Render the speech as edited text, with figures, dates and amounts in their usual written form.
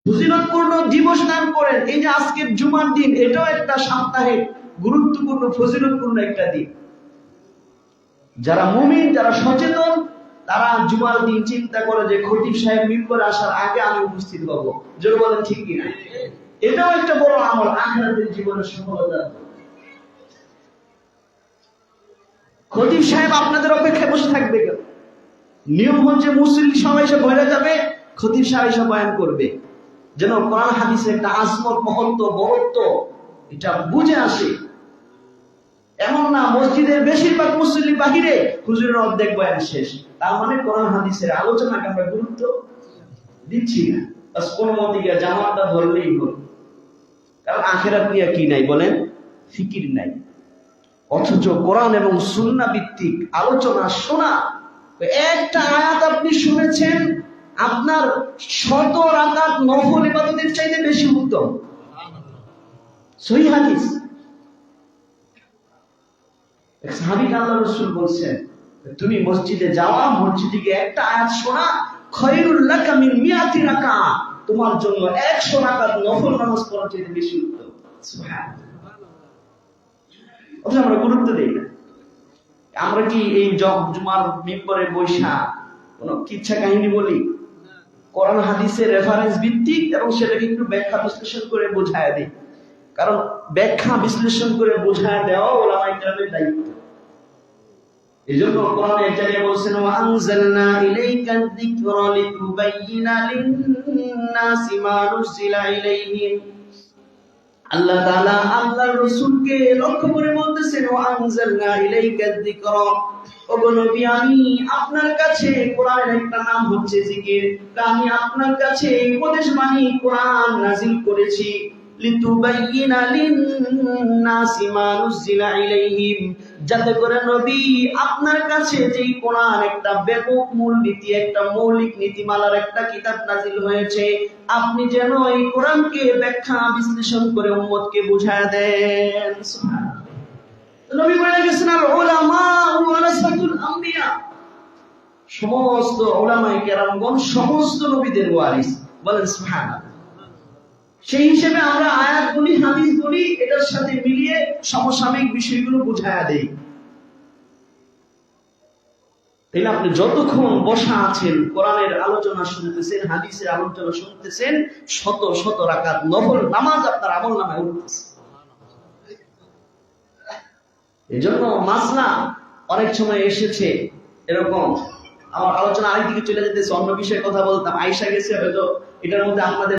ফজিলতপূর্ণ দিবস নাম করেন। এই যে আজকের জুমার দিন, এটাও একটা সাপ্তাহিক গুরুত্বপূর্ণ ফজিলতপূর্ণ একটা দিন। যারা মুমিন, যারা সচেতন, তারা জুমার দিন চিন্তা করে যে খতিব সাহেব মিম্বরে আসার আগে আমি উপস্থিত হব। জোরে বলেন ঠিক কিনা? এটাও একটা বড় আমল, আখিরাতের জীবনের সফলতা। খতিব সাহেব আপনাদের অপেক্ষায় বসে থাকবে কেন? নিয়ম হচ্ছে মুসল্লি সবাই এসে ভরে যাবে, খতিব সাহেব এসে বয়ান করবে, যেন কোরআন হাদিসের একটা আজমত, মহত্ব, বড়ত্ব এটা বুঝে আসে। এমন না মসজিদের বেশিরভাগ মুসল্লি বাহিরে, হুজুরের অর্ধেক বয়ান শেষ, তার মানে কোরআন হাদিসের আলোচনাকে আমরা গুরুত্ব দিচ্ছি না। কোন মতে গিয়ে জামাতটা ধরলেই হল, কারণ আখিরাত নিয়ে কি নাই বলেন? ফিকির নাই। অথচ কোরআন এবং সুন্নাহ ভিত্তিক আলোচনা শোনা, একটা আয়াত আপনি শুনেছেন, আপনার 100 রাকাত নফল ইবাদতের চাইতে বেশি উত্তম। সহিহ হাদিস। এক সাহাবী আল্লাহর রাসূল বলছেন, তুমি মসজিদে যাওয়া, মসজিদে গিয়ে একটা আয়াত শোনা, খায়রুল লাকা মিন মিয়াতি রাকাত, তোমার জন্য 100 রাকাত নফল নামাজ পড়ার চাইতে বেশি উত্তম। সুবহানাল্লাহ। অথচ আমরা গুরুত্ব দেই না। আমরা কি এই জুমার মিম্বরে বৈশা কোন কিচ্ছা কাহিনী বলি? কোরআন হাদিসের রেফারেন্স ভিত্তিক এবং সেটাকে একটু ব্যাখ্যা বিশ্লেষণ করে বোঝায় দিই। কারণ ব্যাখ্যা বিশ্লেষণ করে বোঝায় দেওয়া উলামায়ে কেরামের দায়িত্ব। এজন্য কোরআনে এক জায়গায় বলছেন, ওয়া আনজালনা ইলাইকা যিকরা লিতুবাইয়িনা লিন-নাসি মা নুজিলা ইলাইহিম। আল্লাহ তাআলা আল্লাহর রাসূলকে লক্ষ্য করে বলতেছেন, ওয়া আনজালনা ইলাইকা যিকরা, ওগো নবী আমি আপনার কাছে, কোরআনের একটা নাম হচ্ছে জিকির, আমি আপনার কাছে উপদেশ বাণী কোরআন নাযিল করেছি, লিতুবাইয়িনা লিন-নাসি মা নুজিলা ইলাইহিম, যাতে করে নবী আপনার কাছে যেই কোরআন একটা ব্যাপক মূলনীতি, একটা মৌলিক নীতিমালার একটা কিতাব নাযিল হয়েছে, আপনি যেন এই কোরআনকে ব্যাখ্যা বিশ্লেষণ করে উম্মতকে বুঝায় দেন। সুবহানাল্লাহ। নবী বলে গেছেন, আল উলামা ওয়ারাসাতুল আম্বিয়া, সমস্ত উলামায়ে কেরামগণ সমস্ত নবীদের ওয়ারিস। বলেন সুবহানাল্লাহ। সেই হিসেবে আমরা আয়াতগুলি, হাদিসগুলি এটার সাথে মিলিয়ে সমসাময়িক বিষয়গুলো বুঝায়া দেই। তাইলে আপনি যতক্ষণ বসা আছেন, কোরআনের আলোচনা শুনতেছেন, হাদিসের আলোচনা শুনতেছেন, শত শত রাকাত নফল নামাজ আপনার আমলনামায় উঠতেছে। এজন্য মাসলা অনেক সময় এসেছে এরকম, আমার আলোচনা আরেকদিকে চলে যেতেছে, অন্য বিষয়ে কথা বলতাম, আয়েশা গেছে, হয়তো এটার মধ্যে আপনাদের